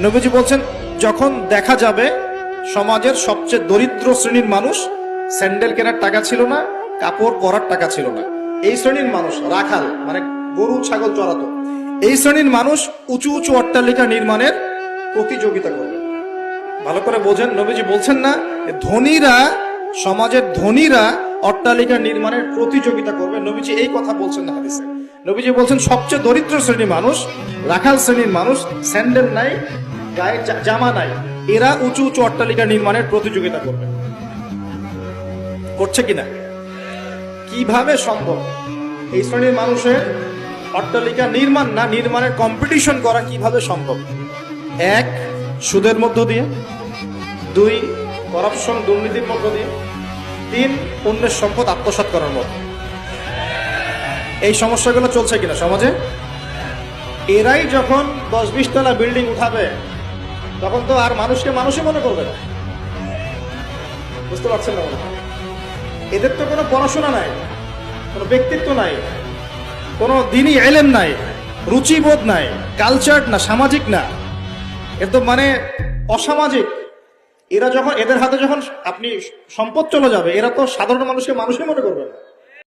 নবীজি বলছেন, যখন দেখা যাবে সমাজের সবচেয়ে দরিদ্র শ্রেণীর মানুষ, স্যান্ডেল কেনার টাকা ছিল না, কাপড় পরার টাকা ছিল না, এই শ্রেণীর মানুষ রাখাল মানে গরু ছাগল চড়াতো, এই শ্রেণীর মানুষ উঁচু উঁচু অট্টালিকা নির্মাণের প্রতিযোগিতা করবে। ভালো করে বোঝেন, নবীজি বলছেন না ধনীরা, সমাজের ধনীরা অট্টালিকা নির্মাণের প্রতিযোগিতা করবে, নবীজি এই কথা বলছেন না হাদিসে। নবীজি বলছেন সবচেয়ে দরিদ্র শ্রেণীর মানুষ, রাখাল শ্রেণীর মানুষ, স্যান্ডেল নাই, গায়ে জামা নাই, এরা উঁচু উঁচু অট্টালিকা নির্মাণের প্রতিযোগিতা করবে। করছে কিনা? কিভাবে সম্ভব এই শ্রেণীর মানুষের অট্টালিকা নির্মাণ না নির্মাণের কম্পিটিশন করা কিভাবে সম্ভব? এক, সুদের মধ্য দিয়ে; দুই, করাপশন দুর্নীতির মধ্য দিয়ে; তিন, অন্যের সম্পদ আত্মসাৎ করার মতো। এই সমস্যাগুলো চলছে কিনা সমাজে? এরাই যখন 10-20 তলা বিল্ডিং উঠাবে তখন তো আর মানুষকে মানুষই মনে করবে না। বুঝতে পারছেন না? এদের তো কোনো পড়াশোনা নাই, কোনো ব্যক্তিত্ব নাই, কোনো দিনই এলেম নাই, রুচিবোধ নাই, কালচার না, সামাজিক না, এর তো মানে অসামাজিক। এরা যখন, এদের হাতে যখন আপনি সম্পদ চলে যাবে, এরা তো সাধারণ মানুষকে মানুষই মনে করবে না।